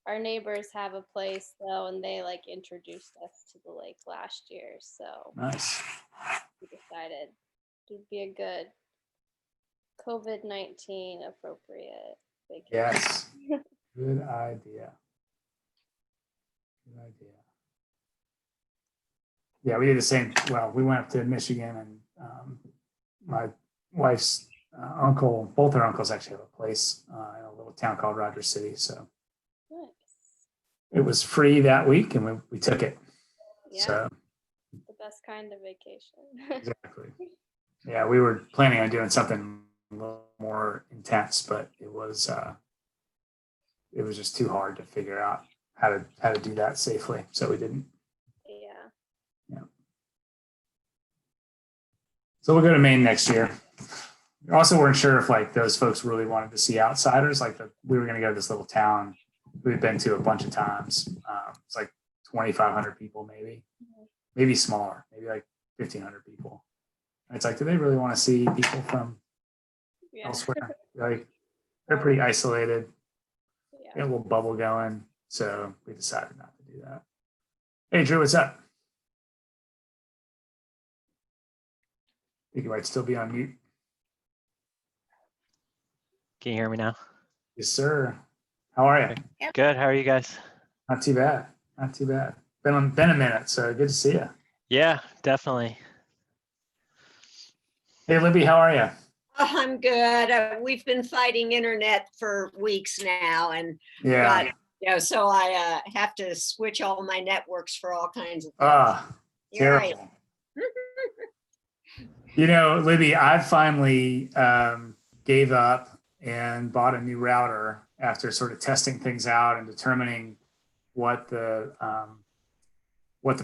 our neighbors have a place though, and they like introduced us to the lake last year. So Nice. we decided it would be a good COVID-19 appropriate vacation. Yes. Good idea. Good idea. Yeah, we did the same. Well, we went up to Michigan, and my wife's uncle, both her uncles actually have a place in a little town called Rogers City. So Nice. it was free that week, and we took it. Yeah. So The best kind of vacation. exactly. Yeah, we were planning on doing something a little more intense, but it was just too hard to figure out how to do that safely. So we didn't. Yeah. Yeah. So we'll go to Maine next year. We also weren't sure if like those folks really wanted to see outsiders. Like we were going to go to this little town we've been to a bunch of times. It's like 2,500 people, maybe smaller, maybe like 1,500 people. And it's like, do they really want to see people from elsewhere? Like they're pretty isolated. Yeah. Got a little bubble going. So we decided not to do that. Hey, Drew, what's up? I think you might still be on mute. Can you hear me now? Yes, sir. How are you? Yep. Good. How are you guys? Not too bad. Not too bad. Been a minute, so good to see you. Yeah, definitely. Hey, Libby, how are you? Oh, I'm good. We've been fighting internet for weeks now, and Yeah. so I have to switch all my networks for all kinds of things. Terrible. Here I am. You know, Libby, I finally gave up and bought a new router after sort of testing things out and determining what the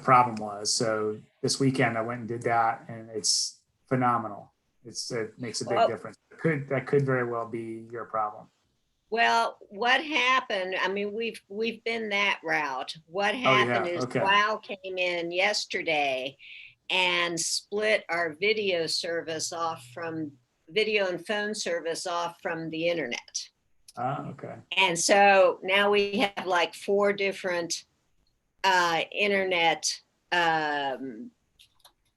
problem was. So this weekend I went and did that, and it's phenomenal. It makes a big difference. That could very well be your problem. Well, what happened? I mean, we've been that route. What happened is WOW came in yesterday and split our video and phone service off from the internet. Okay. And so now we have like 4 different internet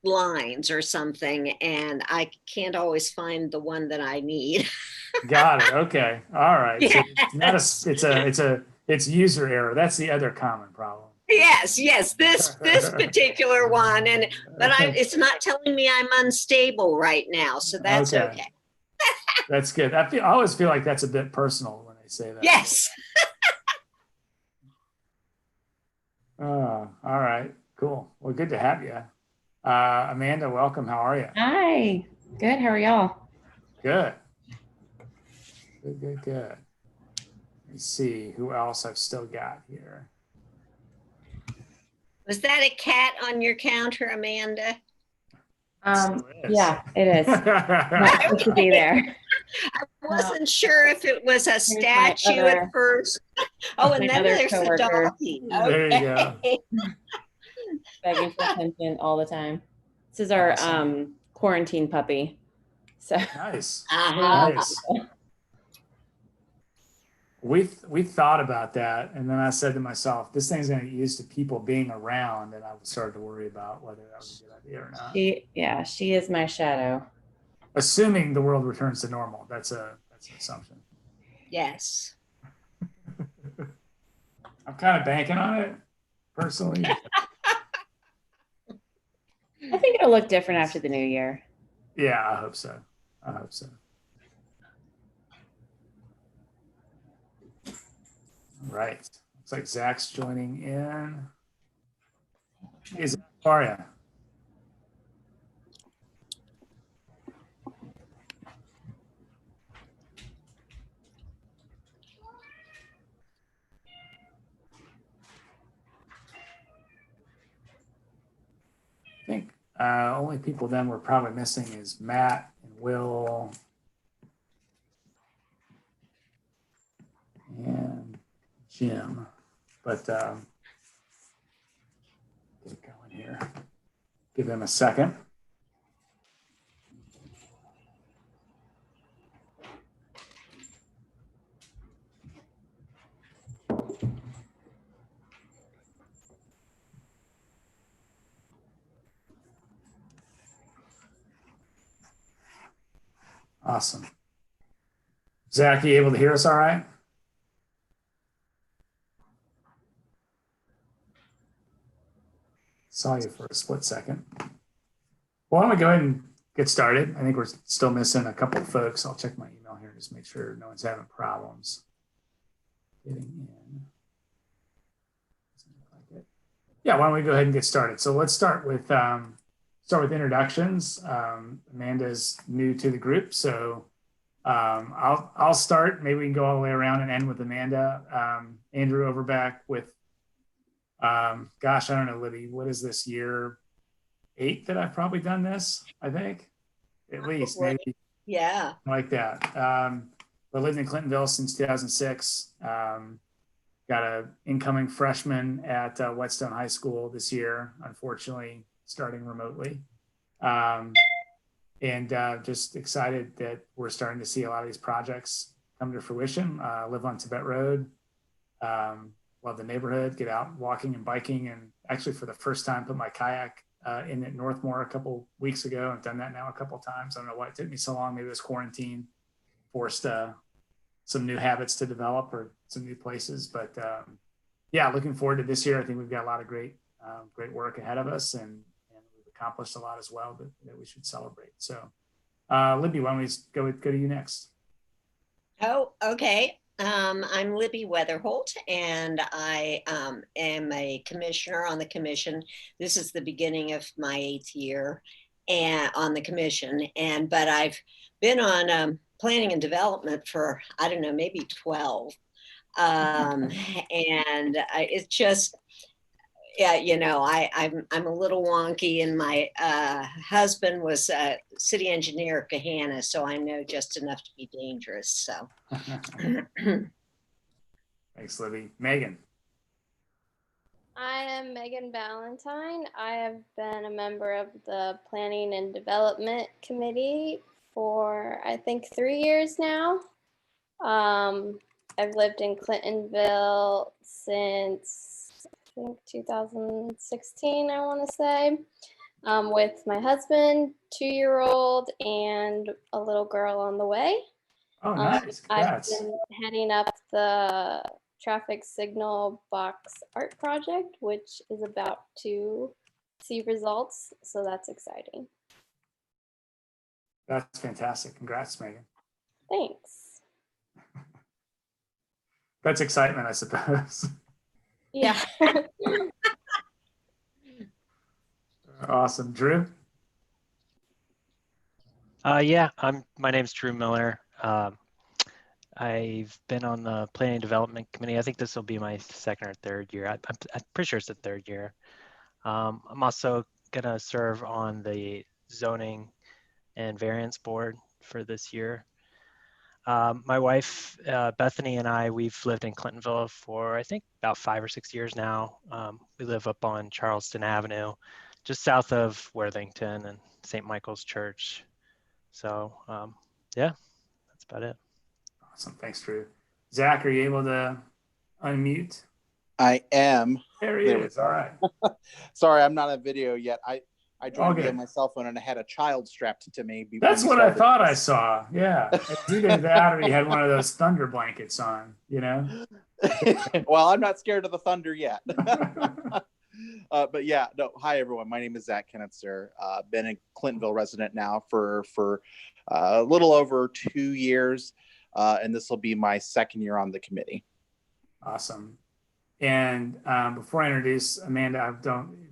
lines or something, and I can't always find the one that I need. Got it. Okay. All right. Yes. So it's user error. That's the other common problem. Yes. This particular one, but it's not telling me I'm unstable right now, so that's okay. That's good. I always feel like that's a bit personal when they say that. Yes. All right. Cool. Well, good to have you. Amanda, welcome. How are you? Hi. Good. How are y'all? Good. Good. Let me see who else I've still got here. Was that a cat on your counter, Amanda? Yeah, it is. Not supposed to be there. I wasn't sure if it was a statue at first. Oh, and then there's the doggy. There you go. Begging for attention all the time. This is our quarantine puppy. So nice. Nice. We thought about that, and then I said to myself, this thing's going to get used to people being around, and I started to worry about whether that was a good idea or not. She is my shadow. Assuming the world returns to normal, that's an assumption. Yes. I'm kind of banking on it, personally. I think it'll look different after the new year. Yeah, I hope so. All right. Looks like Zach's joining in. Hey, Zach, how are you? I think only people then we're probably missing is Matt and Will and Jim, but get it going here. Give them a second. Awesome. Zach, you able to hear us all right? Saw you for a split second. Well, why don't we go ahead and get started? I think we're still missing a couple of folks. I'll check my email here and just make sure no one's having problems getting in. Yeah, why don't we go ahead and get started? So let's start with introductions. Amanda's new to the group, so I'll start. Maybe we can go all the way around and end with Amanda. Andrew Overback with, gosh, I don't know, Libby, what is this, year 8 that I've probably done this, I think, at least, maybe. Yeah. Like that. But lived in Clintonville since 2006. Got an incoming freshman at Whetstone High School this year, unfortunately, starting remotely. And just excited that we're starting to see a lot of these projects come to fruition. Live on Tibet Road. Love the neighborhood, get out walking and biking, and actually for the first time put my kayak in at Northmore a couple weeks ago. I've done that now a couple of times. I don't know why it took me so long. Maybe it was quarantine forced some new habits to develop or some new places. But yeah, looking forward to this year. I think we've got a lot of great work ahead of us, and we've accomplished a lot as well that we should celebrate. So Libby, why don't we go to you next? Oh, okay. I'm Libby Weatherholt, and I am a commissioner on the commission. This is the beginning of my 8th year on the commission, but I've been on planning and development for, I don't know, maybe 12. And it's just, yeah, you know, I'm a little wonky, and my husband was a city engineer at Gahanna, so I know just enough to be dangerous. So, thanks, Libby. Megan. I am Megan Valentine. I have been a member of the Planning and Development Committee for, I think, 3 years now. I've lived in Clintonville since, I think, 2016, I want to say, with my husband, 2-year-old, and a little girl on the way. Oh, nice. I've been heading up the traffic signal box art project, which is about to see results. So that's exciting. That's fantastic. Congrats, Megan. Thanks. That's excitement, I suppose. Yeah. Awesome. Drew? Yeah, my name's Drew Miller. I've been on the Planning and Development Committee. I think this will be my 2nd or 3rd year. I'm pretty sure it's the 3rd year. I'm also going to serve on the Zoning and Variance Board for this year. My wife, Bethany, and I, we've lived in Clintonville for, I think, about 5 or 6 years now. We live up on Charleston Avenue, just south of Worthington and St. Michael's Church. So, yeah, that's about it. Awesome. Thanks, Drew. Zach, are you able to unmute? I am. There he is. All right. Sorry, I'm not on video yet. I joined via my cell phone and I had a child strapped to me. That's what I thought I saw. Yeah. Either that or you had one of those thunder blankets on, you know? Well, I'm not scared of the thunder yet. But yeah, no. Hi, everyone. My name is Zach Kennitzer. Been a Clintonville resident now for a little over 2 years. And this will be my 2nd year on the committee. Awesome. And before I introduce Amanda,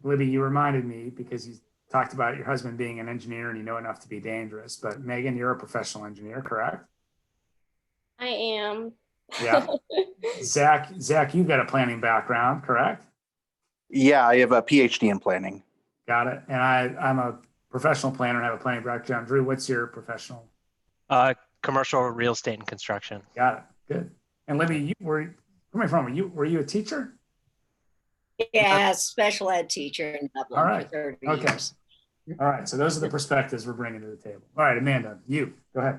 Libby, you reminded me because you talked about your husband being an engineer and you know enough to be dangerous. But Megan, you're a professional engineer, correct? I am. Yeah. Zach, you've got a planning background, correct? Yeah, I have a PhD in planning. Got it. And I'm a professional planner and have a planning background. Drew, what's your professional? Commercial real estate and construction. Got it. Good. And Libby, where am I from? Were you a teacher? Yeah, special ed teacher in Dublin. All right. For 30 Okay. years. All right. So those are the perspectives we're bringing to the table. All right, Amanda, you go ahead.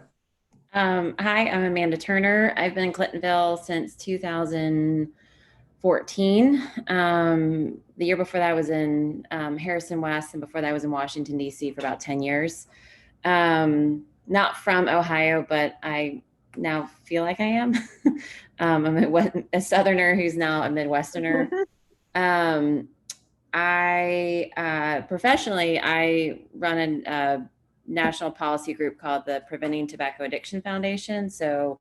Hi, I'm Amanda Turner. I've been in Clintonville since 2014. The year before that I was in Harrison West, and before that I was in Washington, D.C. for about 10 years. not from Ohio, but I now feel like I am. I'm a Southerner who's now a Midwesterner. Professionally, I run a national policy group called the Preventing Tobacco Addiction Foundation. So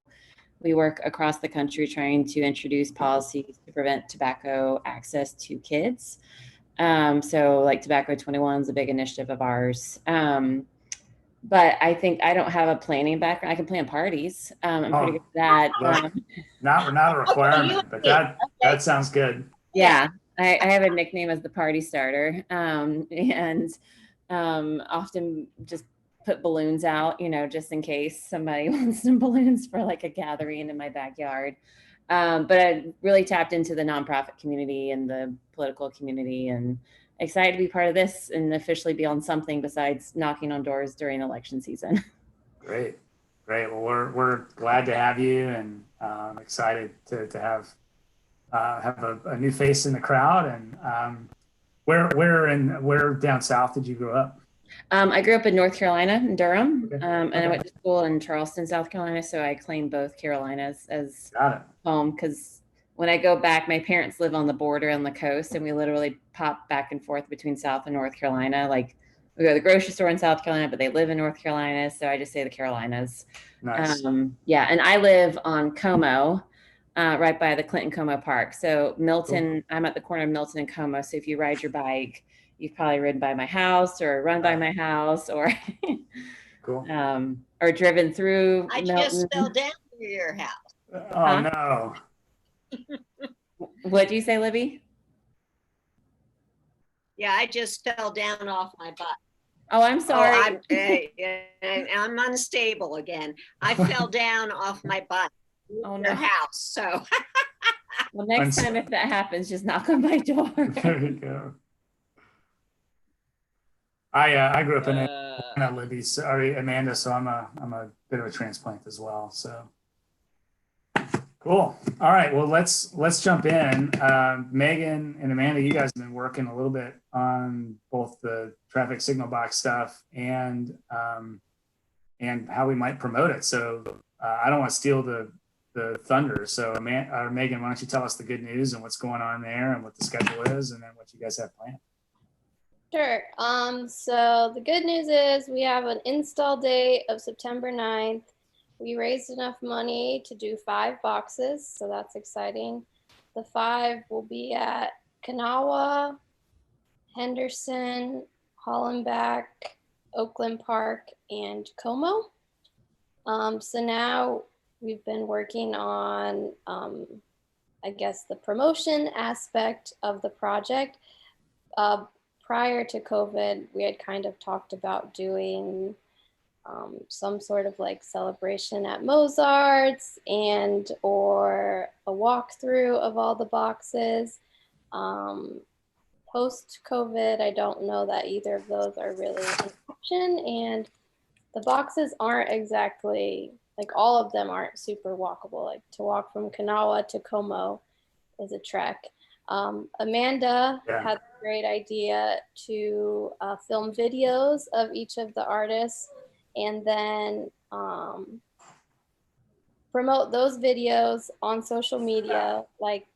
we work across the country trying to introduce policies to prevent tobacco access to kids. So like Tobacco 21 is a big initiative of ours. But I think I don't have a planning background. I can plan parties. I'm pretty good at that. Not a requirement, but that sounds good. Yeah, I have a nickname as the party starter, and often just put balloons out, just in case somebody wants some balloons for like a gathering in my backyard. But I really tapped into the nonprofit community and the political community, and excited to be part of this and officially be on something besides knocking on doors during election season. Great. Well, we're glad to have you, and excited to have a new face in the crowd. And where down south did you grow up? I grew up in North Carolina, in Durham, and I went to school in Charleston, South Carolina. So I claim both Carolinas as home, because when I go back, my parents live on the border on the coast, and we literally pop back and forth between South and North Carolina. Like, we go to the grocery store in South Carolina, but they live in North Carolina. So I just say the Carolinas. Nice. Yeah. And I live on Como, right by the Clinton Como Park. So Milton, cool. I'm at the corner of Milton and Como. So if you ride your bike, you've probably ridden by my house or run by my house, or cool. Or driven through I Milton. just fell down near your house. Oh, no. What do you say, Libby? Yeah, I just fell down off my butt. Oh, I'm sorry. I'm unstable again. I fell down off my butt in your house. So well, next time if that happens, just knock on my door. There you go. I grew up in Libby, sorry, Amanda, so I'm a bit of a transplant as well. So cool. All right, well, let's jump in. Megan and Amanda, you guys have been working a little bit on both the traffic signal box stuff and how we might promote it. So I don't want to steal the thunder. So Megan, why don't you tell us the good news and what's going on there and what the schedule is, and then what you guys have planned. Sure. So the good news is we have an install date of September 9th. We raised enough money to do 5 boxes, so that's exciting. The 5 will be at Kanawha, Henderson, Hollenbach, Oakland Park, and Como. So now we've been working on, I guess, the promotion aspect of the project. Prior to COVID, we had kind of talked about doing some sort of like celebration at Mozart's or a walkthrough of all the boxes. Post-COVID, I don't know that either of those are really an option, and the boxes aren't exactly, like all of them aren't super walkable. Like to walk from Kanawha to Como is a trek. Amanda had a great idea to film videos of each of the artists and then promote those videos on social media like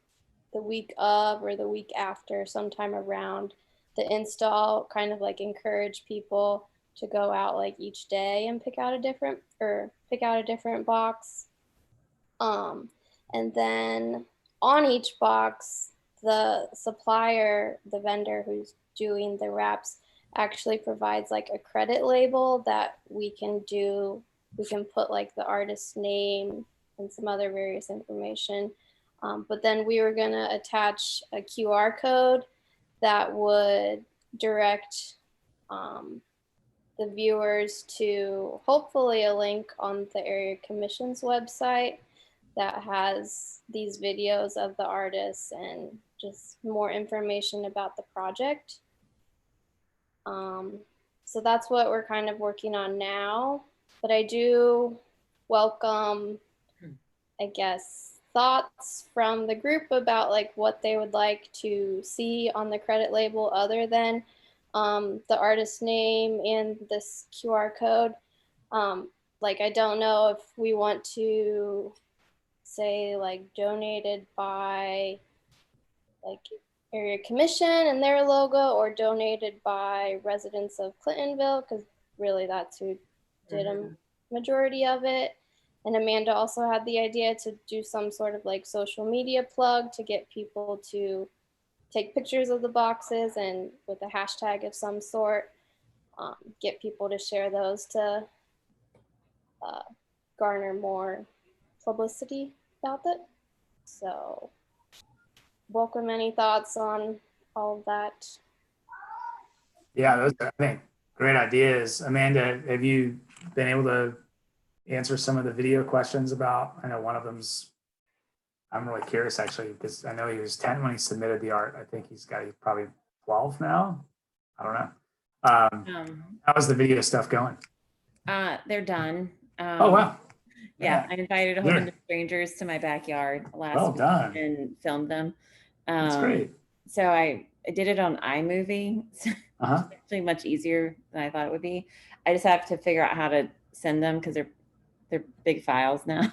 the week of or the week after, sometime around the install, kind of like encourage people to go out like each day and pick out a different box. And then on each box, the supplier, the vendor who's doing the wraps, actually provides like a credit label that we can put like the artist's name and some other various information. But then we were gonna attach a QR code that would direct the viewers to hopefully a link on the area commission's website that has these videos of the artists and just more information about the project. So that's what we're kind of working on now, but I do welcome, I guess, thoughts from the group about like what they would like to see on the credit label other than the artist's name and this QR code. like, I don't know if we want to say like donated by like area commission and their logo, or donated by residents of Clintonville, because really that's who did a majority of it. And Amanda also had the idea to do some sort of like social media plug to get people to take pictures of the boxes and with a hashtag of some sort, get people to share those to garner more publicity about it. So welcome any thoughts on all of that. Yeah, those are, I think, great ideas. Amanda, have you been able to answer some of the video questions about, I know one of them's, I'm really curious actually, because I know he was 10 when he submitted the art. I think he's probably 12 now. I don't know. How's the video stuff going? They're done. Oh, wow. Yeah, I invited a whole bunch of strangers to my backyard last week and filmed them. That's great. So I did it on iMovie. So it's actually much easier than I thought it would be. I just have to figure out how to send them because they're big files now.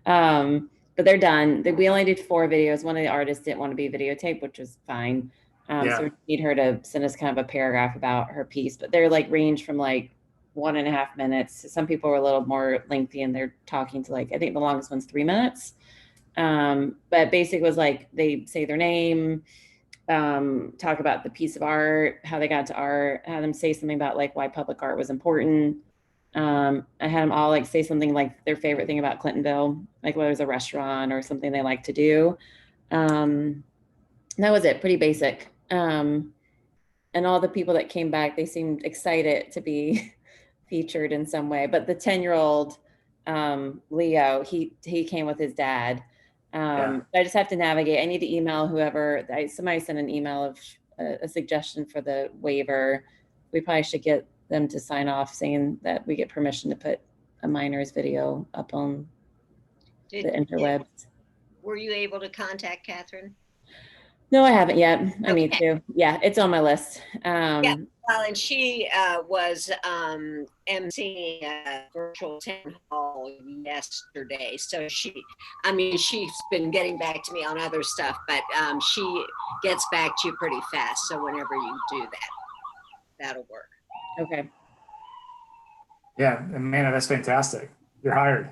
But they're done. We only did 4 videos. One of the artists didn't want to be videotaped, which was fine. So we need her to send us kind of a paragraph about her piece. But they're like range from like 1.5 minutes. Some people are a little more lengthy and they're talking to like, I think the longest one's 3 minutes. But basic was like, they say their name, talk about the piece of art, how they got to art, have them say something about like why public art was important. I had them all like say something like their favorite thing about Clintonville, like whether it's a restaurant or something they like to do. That was it, pretty basic. And all the people that came back, they seemed excited to be featured in some way. But the 10-year-old Leo, he came with his dad. I just have to navigate. I need to email whoever. Somebody sent an email of a suggestion for the waiver. We probably should get them to sign off saying that we get permission to put a minor's video up on the interwebs. Were you able to contact Catherine? No, I haven't yet. I need to. Yeah, it's on my list. Yeah, well, and she was emceeing a virtual town hall yesterday. So she's been getting back to me on other stuff, but she gets back to you pretty fast. So whenever you do that, that'll work. Okay. Yeah, Amanda, that's fantastic. You're hired.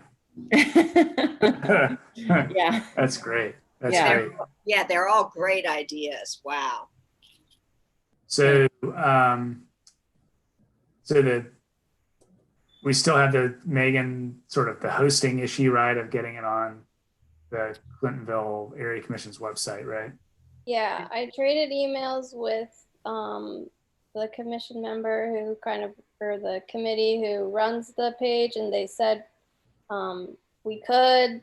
Yeah. That's great. That's great. Yeah, they're all great ideas. Wow. So, we still have the Megan sort of the hosting issue, right, of getting it on the Clintonville Area Commission's website, right? Yeah, I traded emails with the commission member who or the committee who runs the page, and they said we could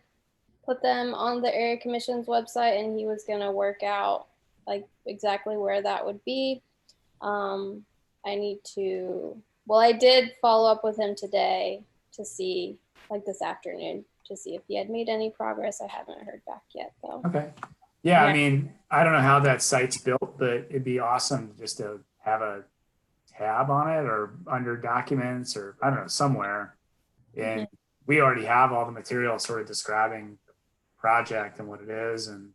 put them on the area commission's website, and he was going to work out like exactly where that would be. I did follow up with him today to see, like this afternoon, to see if he had made any progress. I haven't heard back yet though. Okay. Yeah, I mean, I don't know how that site's built, but it'd be awesome just to have a tab on it or under documents or I don't know, somewhere. And we already have all the material sort of describing the project and what it is. And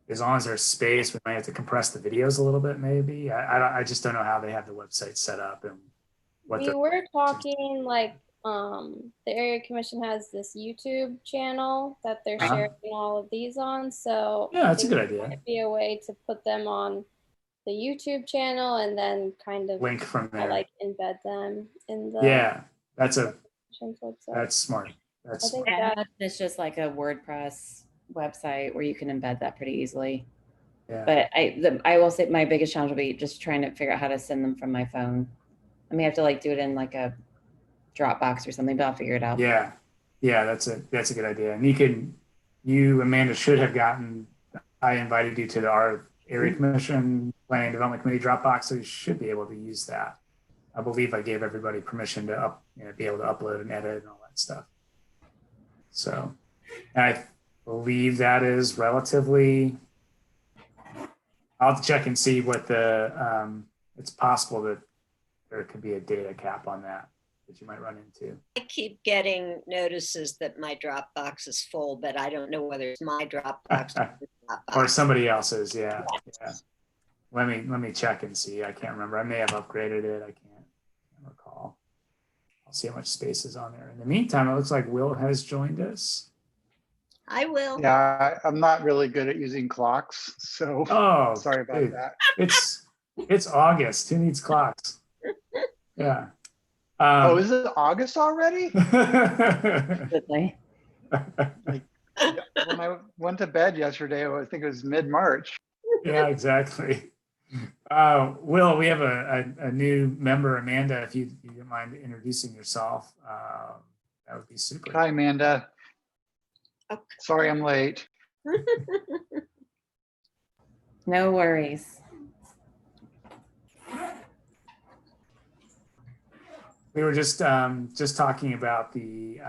as long as there's space, we might have to compress the videos a little bit, maybe. I just don't know how they have the website set up and what we were talking like the area commission has this YouTube channel that they're sharing all of these on. So yeah, that's a good idea. Might be a way to put them on the YouTube channel and then kind of link from there, like embed them in the that's website. Smart. That's smart. It's just like a WordPress website where you can embed that pretty easily. Yeah. But I will say my biggest challenge will be just trying to figure out how to send them from my phone. I may have to like do it in like a Dropbox or something, but I'll figure it out. Yeah, that's a good idea. And you Amanda should have gotten. I invited you to our area commission planning and development committee Dropbox, so you should be able to use that. I believe I gave everybody permission to be able to upload and edit and all that stuff. So, and I believe that is relatively. I'll have to check and see what the. It's possible that there could be a data cap on that. that you might run into. I keep getting notices that my Dropbox is full, but I don't know whether it's my Dropbox or the Dropbox. Or somebody else's, yeah. Yeah. Let me check and see. I can't remember. I may have upgraded it. I can't recall. I'll see how much space is on there. In the meantime, it looks like Will has joined us. I will. Yeah, I'm not really good at using clocks, so Oh, sorry about dude. that. It's August. Who needs clocks? Yeah. Oh, is it August already? Absolutely. When I went to bed yesterday, I think it was mid-March. Yeah, exactly. Will, we have a new member, Amanda. If you don't mind introducing yourself, that would be super. Hi, Amanda. Okay. Sorry I'm late. No worries. We were just talking about the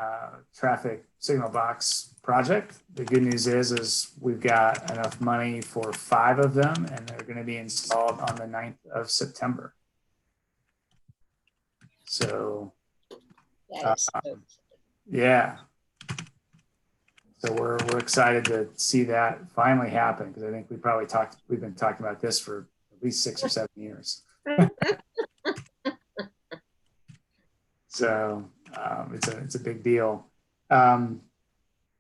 traffic signal box project. The good news is we've got enough money for 5 of them, and they're going to be installed on the 9th of September. So, yeah. So we're excited to see that finally happen, because I think we've been talking about this for at least 6 or 7 years. So it's a big deal.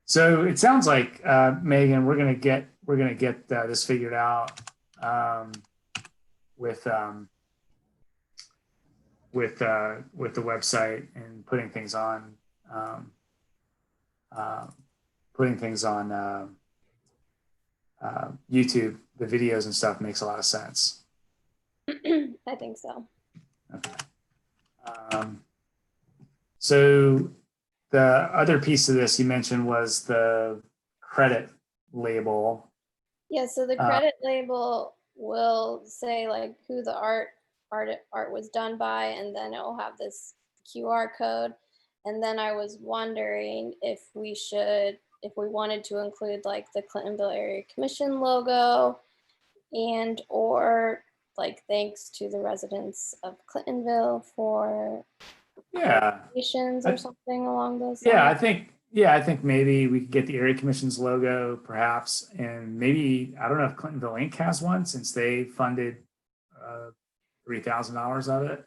So it sounds like Megan, we're gonna get this figured out with the website and putting things on YouTube. The videos and stuff makes a lot of sense. I think so. Okay. So the other piece of this you mentioned was the credit label. Yeah, so the credit label will say like who the art was done by, and then it will have this QR code. And then I was wondering if we wanted to include like the Clintonville Area Commission logo, and or like thanks to the residents of Clintonville for donations or something along those lines. I think maybe we could get the Area Commission's logo perhaps, and maybe, I don't know if Clintonville Inc. has one, since they funded $3,000 of it.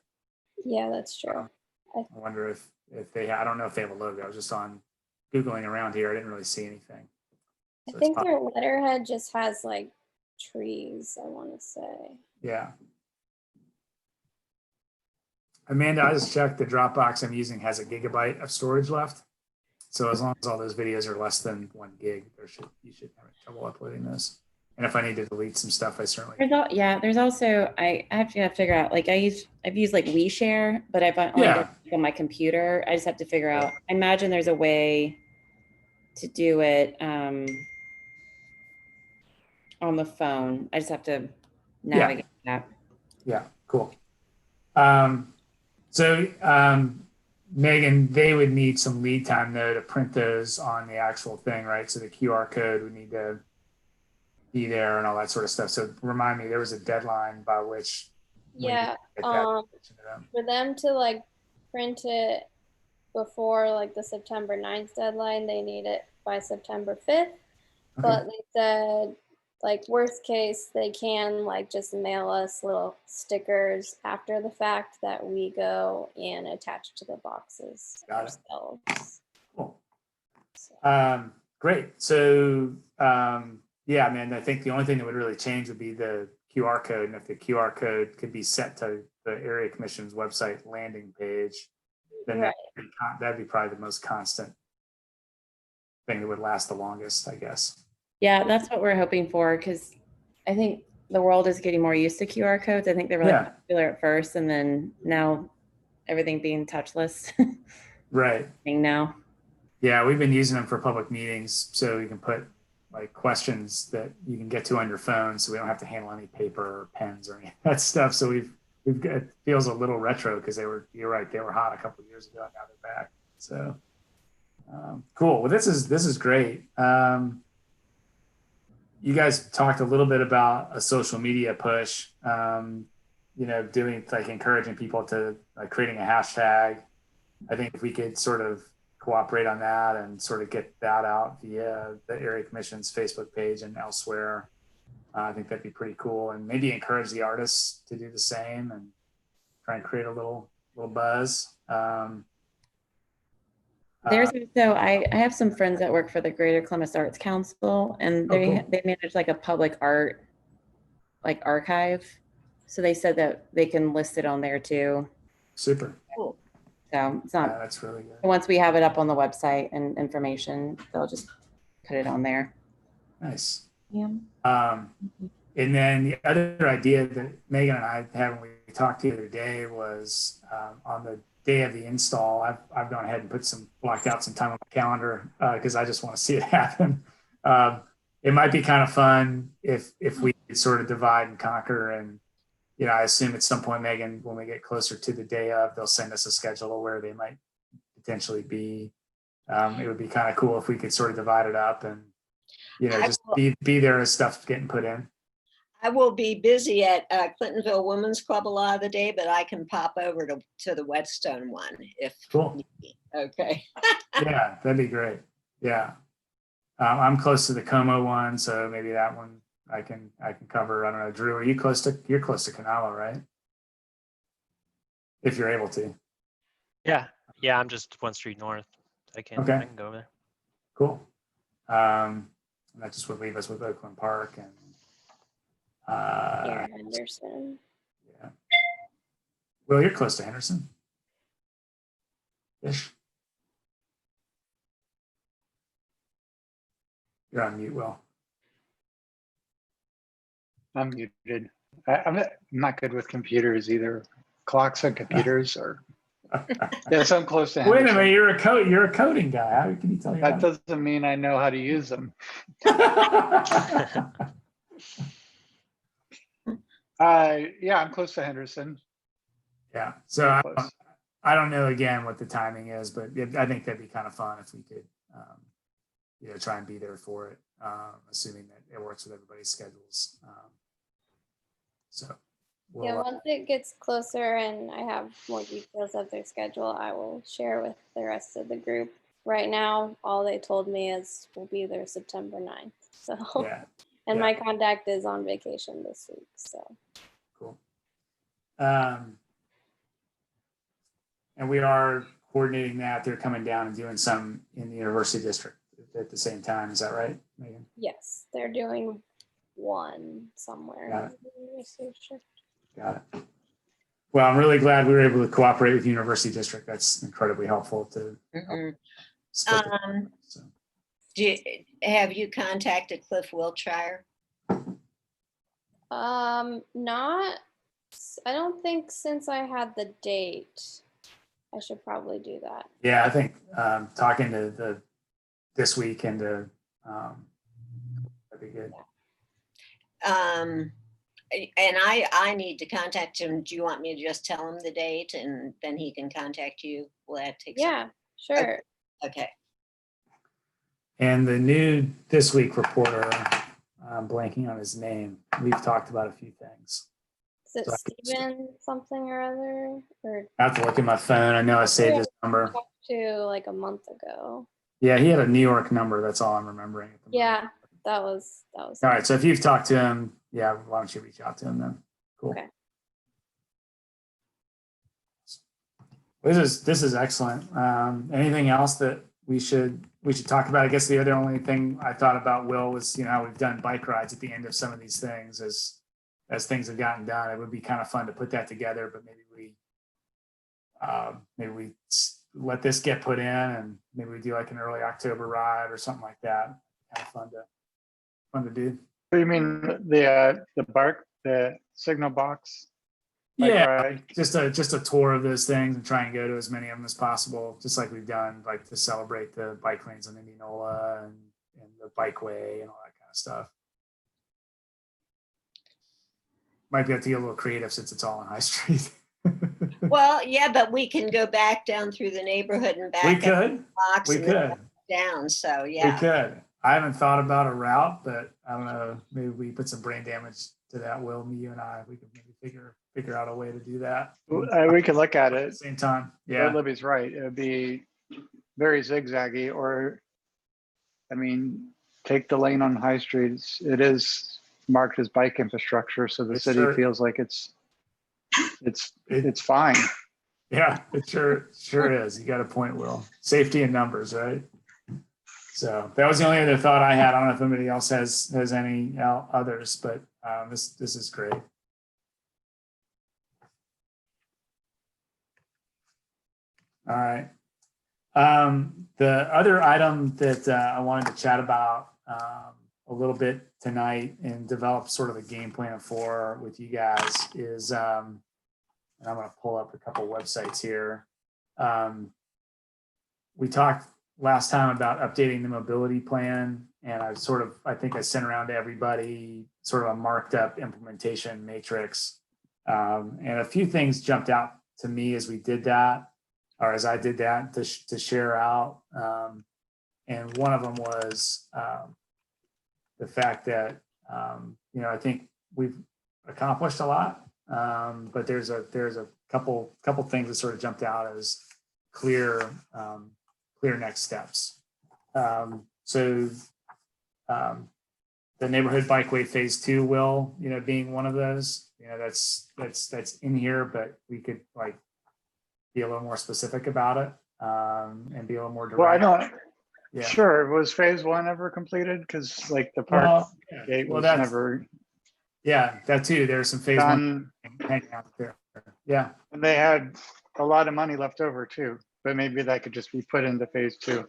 Yeah, that's true. I wonder if they, I don't know if they have a logo. I was just on Googling around here. I didn't really see anything. So I think their letterhead just has like trees, I want to say. Yeah. Amanda, I just checked, the Dropbox I'm using has 1 gigabyte of storage left. So as long as all those videos are less than 1 gig, you should have trouble uploading those. And if I need to delete some stuff, I certainly. There's also, I have to figure out, like I've used like WeShare, but I've only done it on my computer. I just have to figure out, I imagine there's a way to do it on the phone. I just have to navigate that. Yeah, cool. Megan, they would need some lead time though to print those on the actual thing, right? So the QR code would need to be there and all that sort of stuff. So remind me, there was a deadline by which. For them to like print it before like the September 9th deadline, they need it by September 5th. Okay. But they said like worst case, they can like just mail us little stickers after the fact that we go and attach to the boxes ourselves. Cool. So. Great. So yeah, man, I think the only thing that would really change would be the QR code. And if the QR code could be set to the Area Commission's website landing page, then that'd be probably the most constant thing that would last the longest, I guess. Yeah, that's what we're hoping for, because I think the world is getting more used to QR codes. I think they were really popular at first, and then now everything being touchless. Right. Now. Yeah, we've been using them for public meetings, so you can put like questions that you can get to on your phone, so we don't have to handle any paper or pens or any of that stuff. So we've got, it feels a little retro, because you're right, they were hot a couple of years ago, and now they're back. So cool. Well, this is great. You guys talked a little bit about a social media push, doing like encouraging people to like creating a hashtag I think if we could sort of cooperate on that and sort of get that out via the area commission's Facebook page and elsewhere, I think that'd be pretty cool. And maybe encourage the artists to do the same and try and create a little buzz. There's also, I have some friends that work for the Greater Columbus Arts Council, and Oh, cool. they manage like a public art like archive. So they said that they can list it on there too. Super. Cool. So it's Yeah, not, that's really good. once we have it up on the website and information, they'll just put it on there. Nice. Yeah. And then the other idea that Megan and I had when we talked the other day was on the day of the install, I've gone ahead and blocked out some time on my calendar because I just want to see it happen. It might be kind of fun if we could sort of divide and conquer. And, you know, I assume at some point, Megan, when we get closer to the day of, they'll send us a schedule of where they might potentially be. It would be kind of cool if we could sort of divide it up and, you know, just be there as stuff getting put in. I will be busy at Clintonville Women's Club a lot of the day, but I can pop over to the Whetstone one if Cool. need be. Okay. Yeah, that'd be great. Yeah. I'm close to the Como one, so maybe that one I can cover. I don't know. Drew, you're close to Canalo, right? If you're able to. Yeah, I'm just 1 street north. I can go over there. Cool. And that just would leave us with Oakland Park and Henderson. Yeah. Well, you're close to Henderson. Ish. You're on mute, Will. I'm muted. I'm not good with computers either. Clocks and computers or yes, I'm close to Wait a Henderson. minute, you're a coding guy. How can you tell me That doesn't mean I know how to use them. Yeah, I'm close to Henderson. Yeah. So I don't know again what the timing is, but I think that'd be kind of fun if we could, you know, try and be there for it, assuming that it works with everybody's schedules. Yeah, once it gets closer and I have more details of their schedule, I will share with the rest of the group. Right now, all they told me is we'll be there September 9th. So, yeah, and yeah. my contact is on vacation this week. So, cool. And we are coordinating that. They're coming down and doing some in the University District at the same time. Is that right, Megan? yes, they're doing one somewhere. Got it. in the University District. Got it. Well, I'm really glad we were able to cooperate with University District. That's incredibly helpful to split the, so. Have you contacted Cliff Wiltshire? Not, I don't think since I had the date. I should probably do that. Yeah, I think talking to this week and that'd be good. And I need to contact him. Do you want me to just tell him the date and then he can contact you? Will that take some- Yeah, sure. Okay. And the new This Week reporter, I'm blanking on his name. We've talked about a few things. Is it So I could just- Steven something or other? Or I have to look at my phone. I know I saved his number. talked to like a month ago. Yeah, he had a New York number. That's all I'm remembering. At the moment. Yeah, that was. All right. So if you've talked to him, yeah, why don't you reach out to him then? Cool. Okay. This is excellent. Anything else that we should talk about? I guess the other only thing I thought about, Will, was, you know, how we've done bike rides at the end of some of these things as things have gotten done. It would be kind of fun to put that together, but maybe we let this get put in and maybe we do like an early October ride or something like that. Kind of fun to do. What do you mean the signal box? Yeah, ride? just a tour of those things and try and go to as many of them as possible, just like we've done, like to celebrate the bike lanes on Indianola and the bikeway and all that kind of stuff. Might be able to get a little creative since it's all on High Street. Well, yeah, but we can go back down through the neighborhood and back. We up the could. blocks We and then could. down. So yeah. We could. I haven't thought about a route, but I don't know. Maybe we put some brain damage that, Will, you and I, we could maybe figure out a way to do that. We could look at At it. the same time. But Yeah. Libby's right. It would be very zigzaggy, or, I mean, take the lane on High Street. It is marked as bike infrastructure, so the It city sure- feels like it's fine. Yeah, it sure is. You got a point, Will. Safety in numbers, right? So that was the only other thought I had. I don't know if anybody else has any others, but this is great. All right. The other item that I wanted to chat about a little bit tonight and develop sort of a game plan for with you guys is, and I'm going to pull up a couple websites here. We talked last time about updating the mobility plan, and I think I sent around to everybody sort of a marked up implementation matrix. And a few things jumped out to me as we did that, or as I did that to share out. And one of them was the fact that, I think we've accomplished a lot, but there's a couple things that sort of jumped out as clear next steps. So the neighborhood bikeway phase 2 will, being one of those, that's in here, but we could like be a little more specific about it and be a little more direct. Well, I don't. Yeah. Sure. Was phase 1 ever completed? Because like the park gate was never. Yeah, that too. There's some phase 1 hanging out there. Yeah. And they had a lot of money left over too, but maybe that could just be put into phase 2.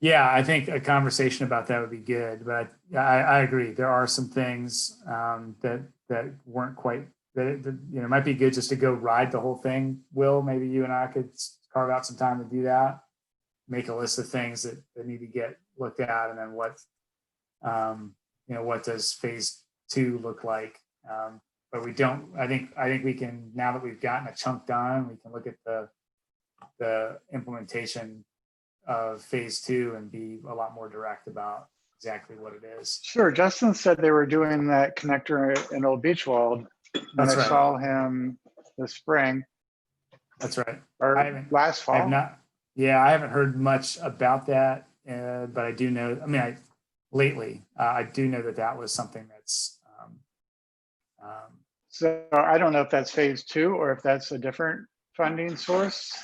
Yeah, I think a conversation about that would be good, but I agree. There are some things that weren't quite, that might be good just to go ride the whole thing. Will, maybe you and I could carve out some time to do that. Make a list of things that need to get looked at, and then what does phase 2 look like? But we don't. I think we can, now that we've gotten a chunk done, we can look at the implementation of phase 2 and be a lot more direct about exactly what it is. Sure. Justin said they were doing that connector in Old Beachwald. That's and I right. saw him this spring. That's right. Or last fall. I haven't heard much about that, but I do know. I mean, lately, I do know that was something that's. So I don't know if that's phase 2 or if that's a different funding source.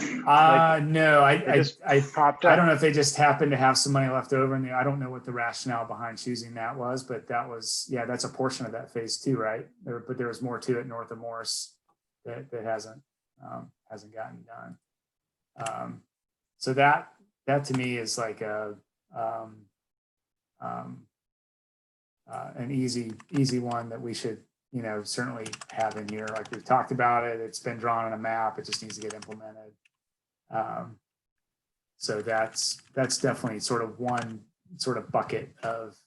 No, I don't know if they just happened to have some money left over, and I don't know what the rationale behind choosing that was, but that's a portion of that phase 2, right? But there was more to it north of Morris that hasn't gotten done. So that to me is like an easy one that we should certainly have in here. Like we've talked about it, it's been drawn on a map, it just needs to get implemented. So that's definitely sort of one sort of bucket of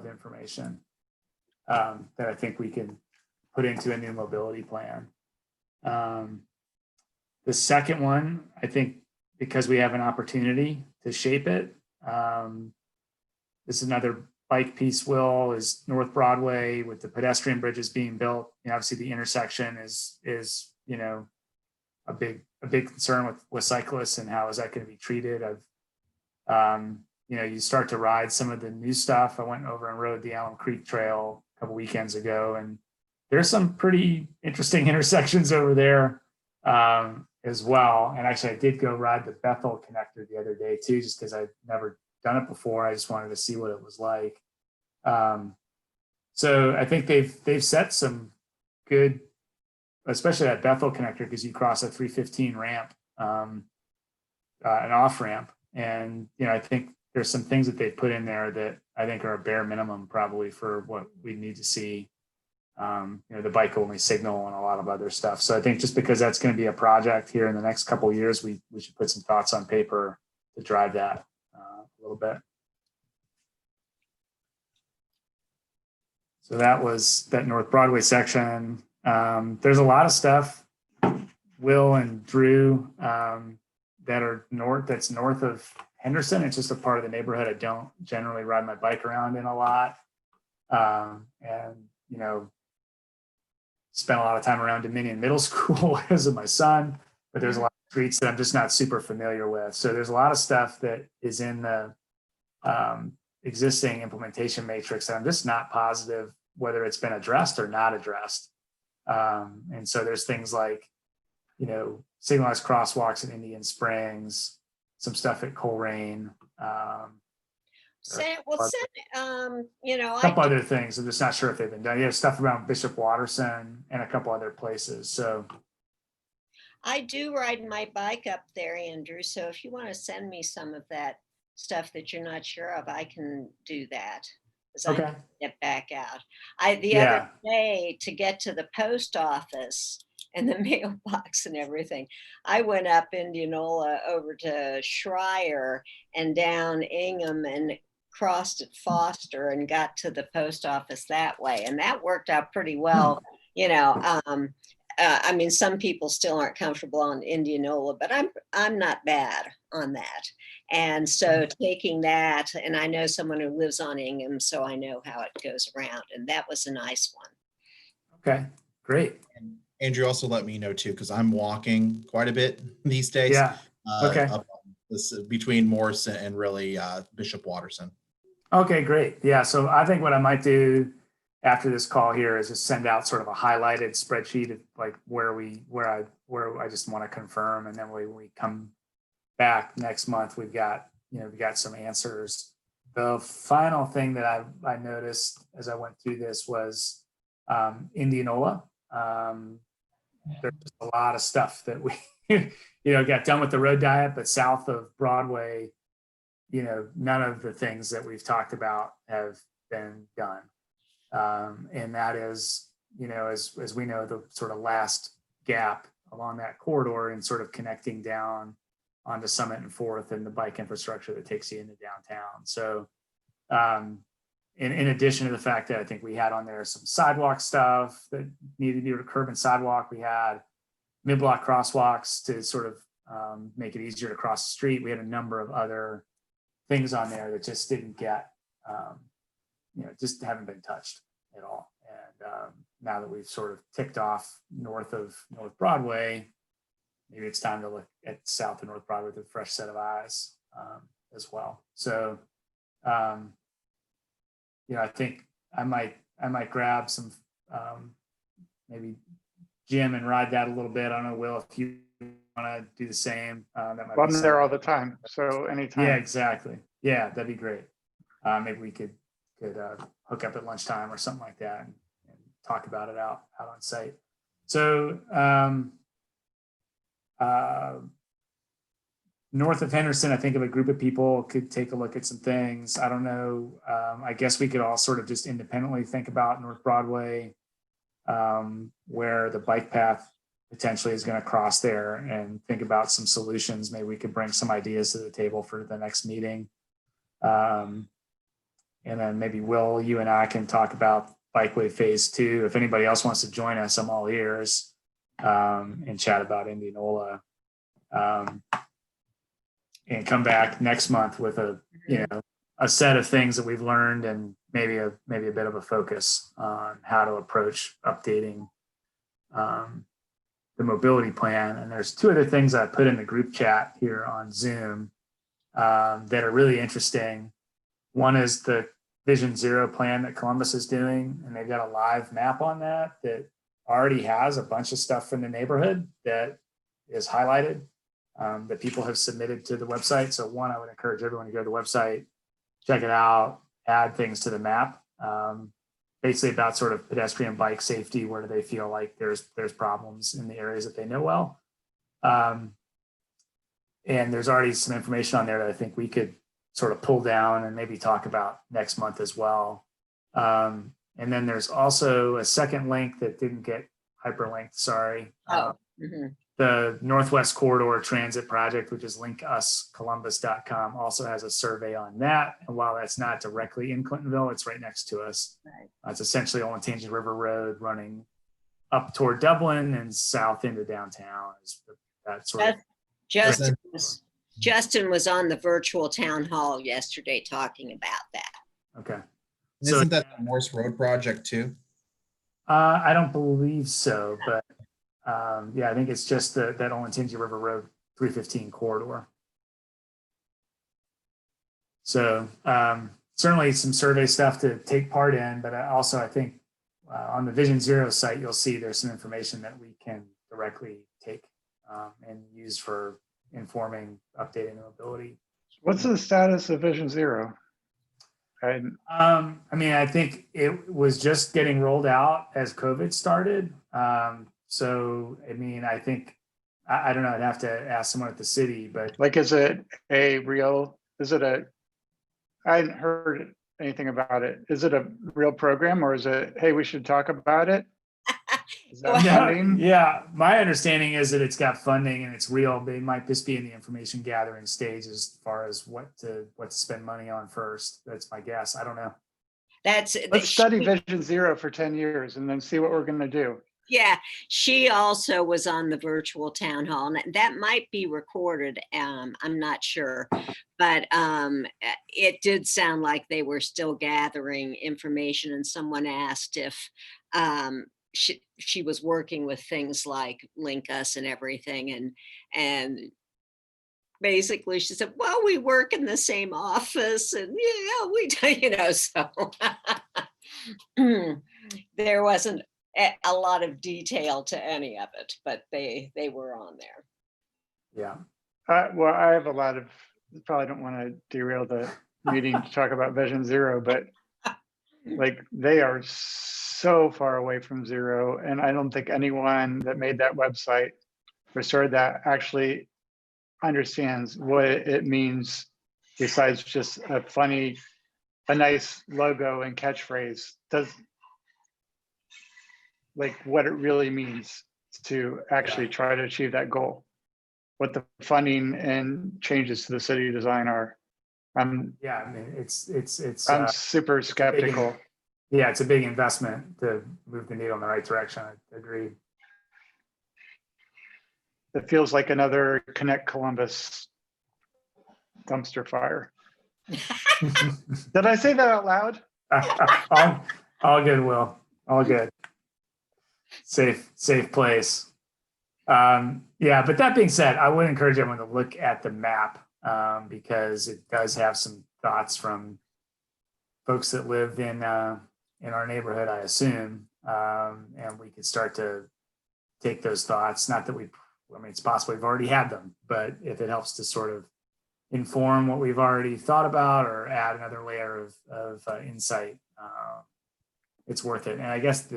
information that I think we can put into a new mobility plan. The second one, I think, because we have an opportunity to shape it. This is another bike piece, Will, is North Broadway with the pedestrian bridges being built. Obviously the intersection is a big concern with cyclists, and how is that going to be treated. You start to ride some of the new stuff. I went over and rode the Alum Creek Trail a couple weekends ago, and there's some pretty interesting intersections over there as well. And actually I did go ride the Bethel connector the other day too, just because I'd never done it before. I just wanted to see what it was like. So I think they've set some good, especially that Bethel connector, because you cross a 315 ramp, an off ramp. And, I think there's some things that they've put in there that I think are a bare minimum probably for what we need to see. The bike only signal and a lot of other stuff. So I think just because that's going to be a project here in the next couple of years, we should put some thoughts on paper to drive that a little bit. So that was that North Broadway section. There's a lot of stuff, Will and Drew, that's north of Henderson. It's just a part of the neighborhood I don't generally ride my bike around in a lot. And spent a lot of time around Dominion Middle School because of my son, but there's a lot of streets that I'm just not super familiar with. So there's a lot of stuff that is in the existing implementation matrix that I'm just not positive whether it's been addressed or not addressed. And so there's things like, signalized crosswalks in Indian Springs, some stuff at Coleraine. A couple other things. I'm just not sure if they've been done. Stuff around Bishop Watterson and a couple other places. So I do ride my bike up there, Andrew. So if you want to send me some of that stuff that you're not sure of, I can do that. Okay. I get back out. Other day, to get to the post office and the mailbox and everything, I went up Indianola over to Schreier and down Ingham and crossed at Foster and got to the post office that way, and that worked out pretty well. I mean, some people still aren't comfortable on Indianola, but I'm not bad on that. And so taking that, and I know someone who lives on Ingham, so I know how it goes around, and that was a nice one. Okay, great. And Andrew also let me know too, because I'm walking quite a bit these days. Yeah. Okay. Up this, between Morrison and really Bishop Watterson. Okay, great. Yeah. So I think what I might do after this call here is just send out sort of a highlighted spreadsheet of like where I just want to confirm, and then when we come back next month, we've got some answers. The final thing that I noticed as I went through this was Indianola. There's just a lot of stuff that we got done with the road diet, but south of Broadway, none of the things that we've talked about have been done. And that is, as we know, the sort of last gap along that corridor and sort of connecting down onto Summit and Fourth and the bike infrastructure that takes you into downtown. So in addition to the fact that I think we had on there some sidewalk stuff that needed to be curb and sidewalk, we had mid-block crosswalks to sort of make it easier to cross the street. We had a number of other things on there that just didn't get, just haven't been touched at all. And now that we've sort of ticked off north of North Broadway, maybe it's time to look at south of North Broadway with a fresh set of eyes as well. So, I think I might grab some, maybe Jim and ride that a little bit. I don't know, Will, if you want to do the same. That might I'm be there all the time, so anytime. Yeah, exactly. Yeah, that'd be great. Maybe we could hook up at lunchtime or something like that and talk about it out on site. So north of Henderson, I think of a group of people could take a look at some things. I don't know. I guess we could all sort of just independently think about North Broadway, where the bike path potentially is going to cross there, and think about some solutions. Maybe we could bring some ideas to the table for the next meeting. And then maybe Will, you and I can talk about Bikeway Phase 2. If anybody else wants to join us, I'm all ears, and chat about Indianola. And come back next month with a set of things that we've learned, and maybe a bit of a focus on how to approach updating the mobility plan. And there's two other things I put in the group chat here on Zoom that are really interesting. One is the Vision Zero plan that Columbus is doing, and they've got a live map on that already has a bunch of stuff from the neighborhood that is highlighted that people have submitted to the website. So one, I would encourage everyone to go to the website, check it out, add things to the map, basically about sort of pedestrian bike safety. Where do they feel like there's problems in the areas that they know well? And there's already some information on there that I think we could sort of pull down and maybe talk about next month as well. And then there's also a second link that didn't get hyperlinked, sorry. The Northwest Corridor Transit Project, which is linkuscolumbus.com, also has a survey on that. And while that's not directly in Clintonville, it's right next to us. Right. It's essentially Olentangy River Road running up toward Dublin and south into downtown. That sort of. Justin was on the virtual town hall yesterday talking about that. Okay. Isn't that the Morse Road project too? I don't believe so, but yeah, I think it's just that Olentangy River Road 315 corridor. So certainly some survey stuff to take part in, but also I think on the Vision Zero site, you'll see there's some information that we can directly take and use for informing, updating the mobility. What's the status of Vision Zero? I mean, I think it was just getting rolled out as COVID started. So, I mean, I think, I don't know, I'd have to ask someone at the city, but Like, is it a real, I hadn't heard anything about it. Is it a real program, or is it, hey, we should talk about it? Is that funding? Yeah, my understanding is that it's got funding and it's real. They might just be in the information gathering stage as far as what to spend money on first. That's my guess. I don't know. Let's study Vision Zero for 10 years and then see what we're going to do. Yeah, she also was on the virtual town hall, and that might be recorded. I'm not sure, but it did sound like they were still gathering information, and someone asked if she was working with things like Link Us and everything, and basically she said, well, we work in the same office, and yeah, we do, so there wasn't a lot of detail to any of it, but they were on there. Yeah. Well, I have a lot of, probably don't want to derail the meeting to talk about Vision Zero, but like they are so far away from zero. And I don't think anyone that made that website or started that actually understands what it means besides just a nice logo and catchphrase. Like what it really means to actually try to achieve that goal, what the funding and changes to the city design are. Yeah, I mean, it's I'm super skeptical. Yeah, it's a big investment to move the needle in the right direction. I agree. It feels like another Connect Columbus dumpster fire. Did I say that out loud? all good, Will. All good. Safe place. Yeah, but that being said, I would encourage everyone to look at the map because it does have some thoughts from folks that live in our neighborhood, I assume, and we could start to take those thoughts. Not that I mean, it's possible we've already had them, but if it helps to sort of inform what we've already thought about or add another layer of insight, it's worth it. And I guess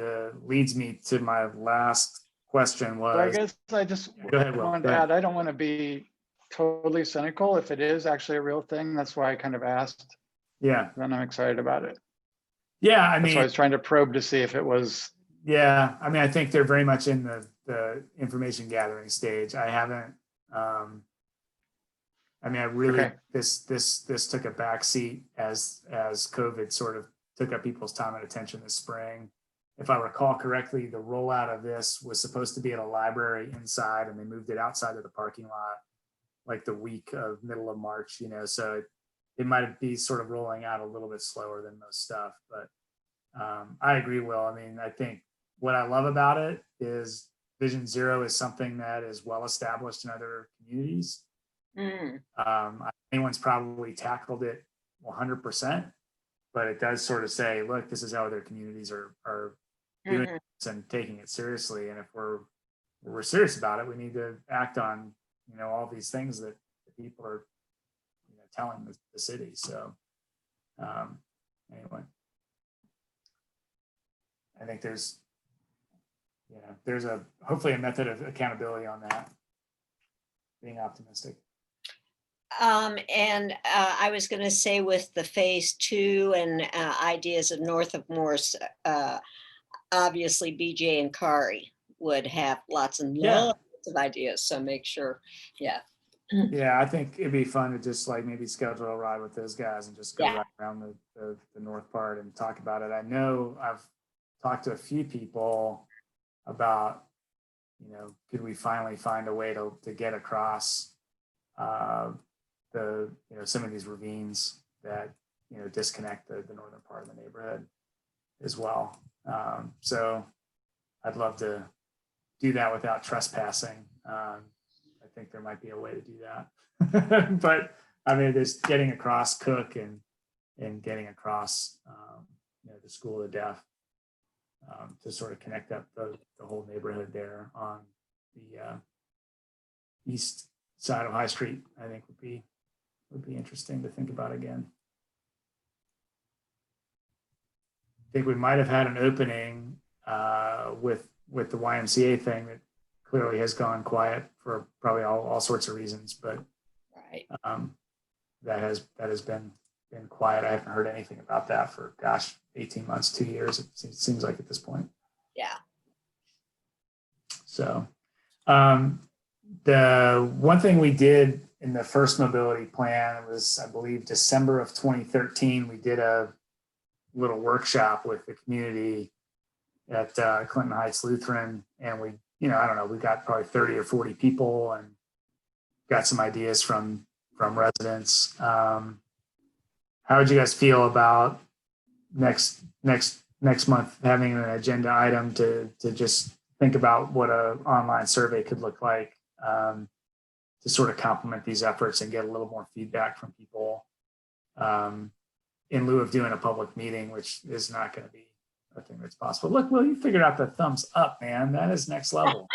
leads me to my last question was. Well, I guess I just wanted to add, I don't want to be totally cynical if it is actually a real thing. That's why I kind of asked. Yeah. Then I'm excited about it. Yeah, I mean. That's why I was trying to probe to see if it was. Yeah, I mean, I think they're very much in the information gathering stage. I haven't. I mean, I really this took a backseat as COVID sort of took up people's time and attention this spring. If I recall correctly, the rollout of this was supposed to be at a library inside, and they moved it outside of the parking lot like the week of middle of March, so it might be sort of rolling out a little bit slower than most stuff. But I agree, Will. I mean, I think what I love about it is Vision Zero is something that is well established in other communities. Anyone's probably tackled it 100%, but it does sort of say, look, this is how other communities are doing this and taking it seriously. And if we're serious about it, we need to act on, all these things that the people are, telling the city. So anyway, I think there's hopefully a method of accountability on that, being optimistic. And I was going to say with the phase 2 and ideas of north of Morse, obviously BJ and Kari would have lots of ideas. So make sure, Yeah, I think it'd be fun to just like maybe schedule a ride with those guys and just go right around the north part and talk about it. I know I've talked to a few people about, could we finally find a way to get across some of these ravines that disconnect the northern part of the neighborhood as well. So I'd love to do that without trespassing. I think there might be a way to do that. But I mean, there's getting across Cook and getting across the School of the Deaf to sort of connect up the whole neighborhood there on the east side of High Street, I think would be interesting to think about again. I think we might have had an opening with the YMCA thing that clearly has gone quiet for probably all sorts of reasons, but Right. that has been quiet. I haven't heard anything about that for 18 months, 2 years. It seems like at this point. Yeah. So the one thing we did in the first mobility plan was, I believe, December of 2013, we did a little workshop with the community at Clinton Heights Lutheran. And we, I don't know, we got probably 30 or 40 people and got some ideas from residents. How would you guys feel about next month having an agenda item to just think about what an online survey could look like to sort of complement these efforts and get a little more feedback from people in lieu of doing a public meeting, which is not going to be a thing that's possible. Look, Will, you figured out the thumbs up, man. That is next level.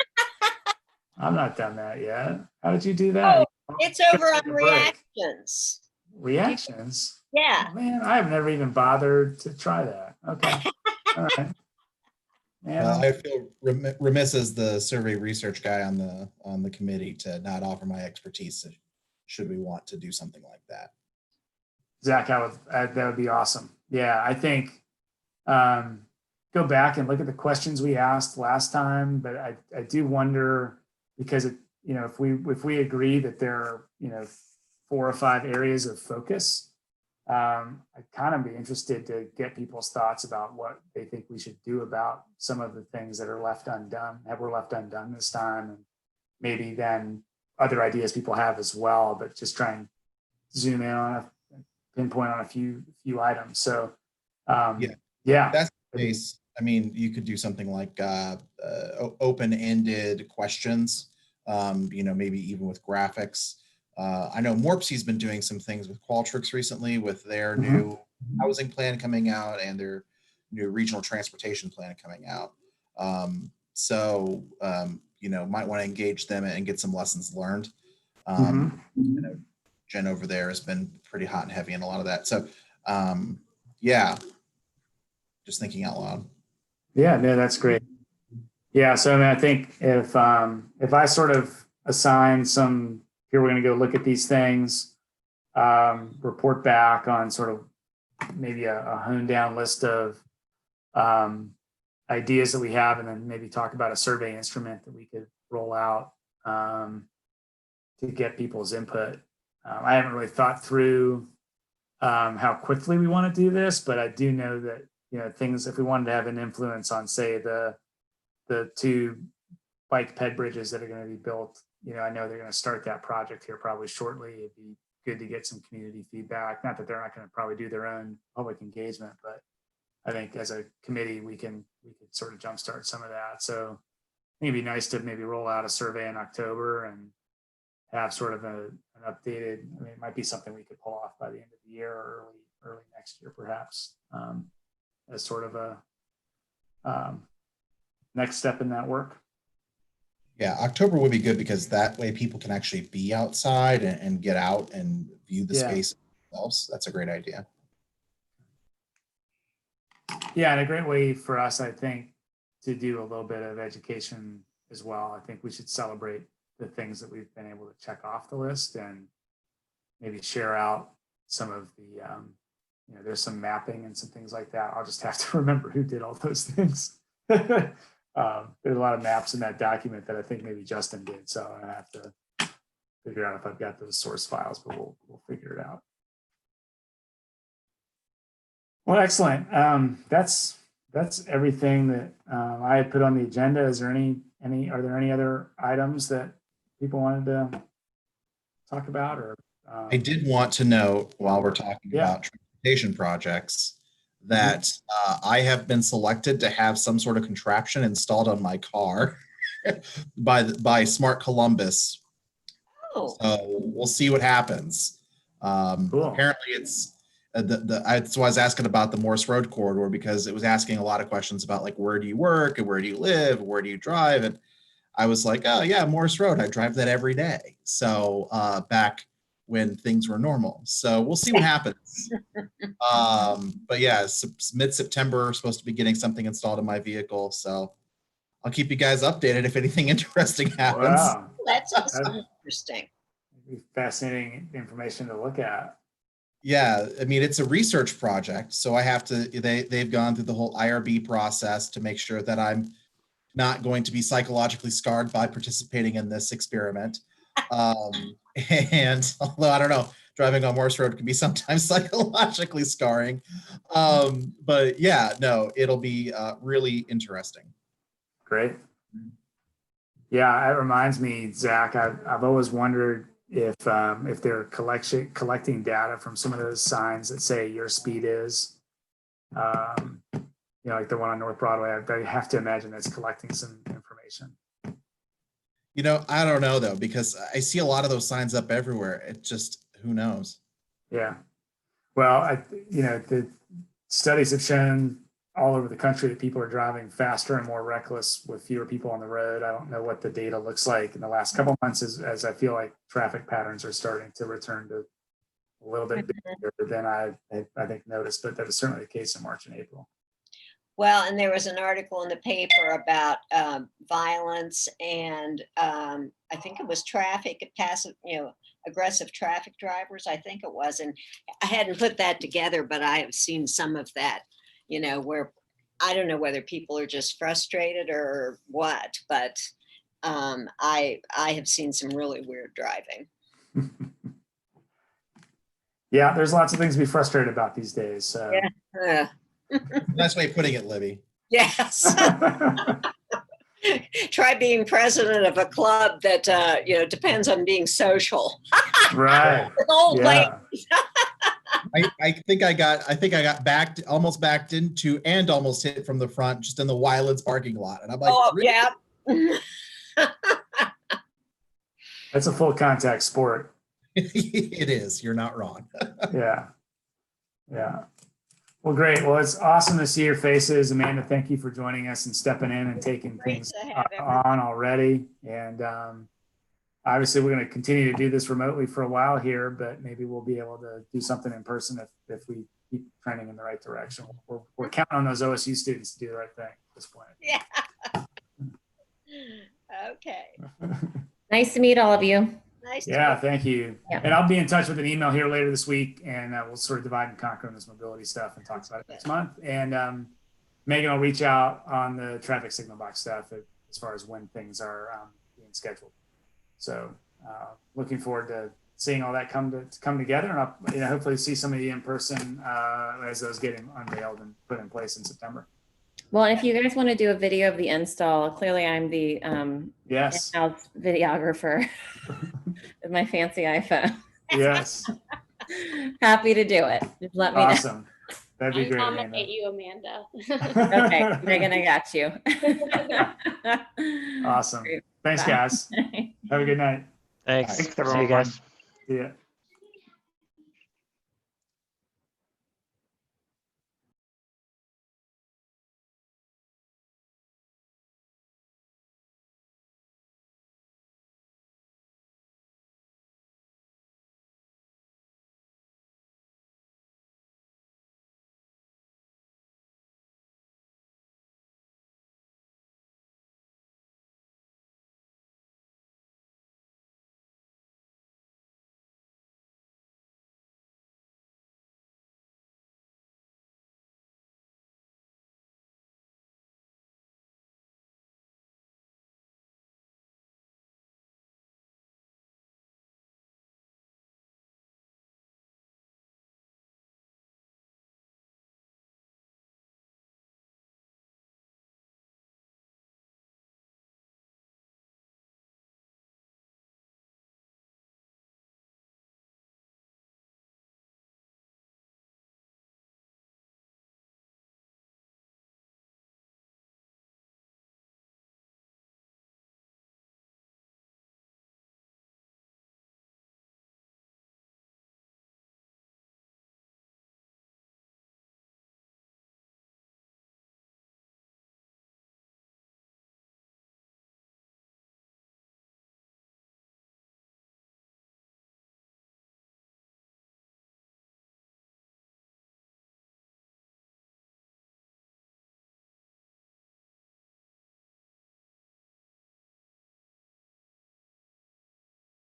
I'm not done that yet. How did you do that? Oh, it's over on reactions. Reactions? Yeah. Oh, man, I have never even bothered to try that. Okay. All right. Well, I feel remiss as the survey research guy on the committee to not offer my expertise should we want to do something like that. Zach, that would be awesome. Yeah, I think go back and look at the questions we asked last time, but I do wonder, because if we agree that there are 4 or 5 areas of focus, I'd kind of be interested to get people's thoughts about what they think we should do about some of the things that are left undone, that were left undone this time, and maybe then other ideas people have as well, but just try and zoom in on pinpoint on a few items. So yeah, that's the case. I mean, you could do something like open-ended questions, maybe even with graphics. I know Morpsey's been doing some things with Qualtrics recently with their new housing plan coming out and their new regional transportation plan coming out. Might want to engage them and get some lessons learned. Jen over there has been pretty hot and heavy in a lot of that. So just thinking out loud. Yeah, no, that's great. Yeah, so I mean, I think if I sort of assign some, here we're going to go look at these things, report back on sort of maybe a honed down list of ideas that we have, and then maybe talk about a survey instrument that we could roll out to get people's input. I haven't really thought through how quickly we want to do this, but I do know that things, if we wanted to have an influence on, say, the 2 bike ped bridges that are going to be built, I know they're going to start that project here probably shortly. It'd be good to get some community feedback. Not that they're not going to probably do their own public engagement, but I think as a committee we could sort of jumpstart some of that. So I think it'd be nice to maybe roll out a survey in October and have sort of an updated. I mean, it might be something we could pull off by the end of the year or early next year, perhaps, as sort of a next step in that work. Yeah, October would be good because that way people can actually be outside and get out and view the space themselves. That's a great idea. Yeah, and a great way for us, I think, to do a little bit of education as well. I think we should celebrate the things that we've been able to check off the list and maybe share out some of the, there's some mapping and some things like that. I'll just have to remember who did all those things. There's a lot of maps in that document that I think maybe Justin did. So I have to figure out if I've got those source files, but we'll figure it out. Well, excellent. That's everything that I had put on the agenda. Is there are there any other items that people wanted to talk about? Or I did want to note, while we're talking about transportation projects, that I have been selected to have some sort of contraption installed on my car by Smart Columbus. Oh, So we'll see what happens. Cool. Apparently, it's that's why I was asking about the Morse Road corridor, because it was asking a lot of questions about like, where do you work and where do you live, where do you drive, and I was like, oh yeah, Morse Road. I drive that every day. So back when things were normal. So we'll see what happens. But yeah, mid-September, supposed to be getting something installed in my vehicle. So I'll keep you guys updated if anything interesting happens. Wow. that's interesting. Fascinating information to look at. Yeah, I mean, it's a research project. So I have to, they've gone through the whole IRB process to make sure that I'm not going to be psychologically scarred by participating in this experiment. And although I don't know, driving on Morse Road can be sometimes psychologically scarring. But yeah, no, it'll be really interesting. Great. Yeah, it reminds me, Zach, I've always wondered if they're collecting data from some of those signs that say your speed is, you know, like the one on North Broadway. I have to imagine that's collecting some information. You know, I don't know though, because I see a lot of those signs up everywhere. It just, who knows? Yeah. Well, you know, the studies have shown all over the country that people are driving faster and more reckless with fewer people on the road. I don't know what the data looks like in the last couple of months as I feel like traffic patterns are starting to return to a little bit bigger than I think noticed, but that was certainly the case in March and April. Well, and there was an article in the paper about violence and I think it was traffic, passive, you know, aggressive traffic drivers, I think it was. And I hadn't put that together, but I have seen some of that, you know, where I don't know whether people are just frustrated or what, but I have seen some really weird driving. Yeah, there's lots of things to be frustrated about these days. So. Yeah. Nice way of putting it, Libby. Yes. Try being president of a club that you know, depends on being social. Right. Old ladies. I think I got almost backed into and almost hit from the front just in the Wylands parking lot. And I'm like, Oh, really? yeah. That's a full contact sport. It is. You're not wrong. Yeah. Yeah. Well, great. Well, it's awesome to see your faces. Amanda, thank you for joining us and stepping in and taking Great things to have everyone. on already. And obviously, we're going to continue to do this remotely for a while here, but maybe we'll be able to do something in person if we keep trending in the right direction. We're counting on those OSU students to do the right thing at this point. Yeah. Okay. Nice to meet all of you. Nice. Yeah, thank you. Yeah. And I'll be in touch with an email here later this week, and we'll sort of divide and conquer on this mobility stuff and talk about it next month. And Megan will reach out on the traffic signal box stuff as far as when things are being scheduled. So looking forward to seeing all that come together, and I'll, you know, hopefully see some of you in person as those get unveiled and put in place in September. Well, if you guys want to do a video of the install, clearly I'm the Yes. in-house videographer with my fancy iPhone. Yes. Happy to do it. Just let me Awesome. That'd be I great. nominate you, Amanda. know. Okay, Megan, I got you. Awesome. Great. Thanks, Bye. guys. Have a good night. Thanks. Thanks, See you everyone. guys. See ya.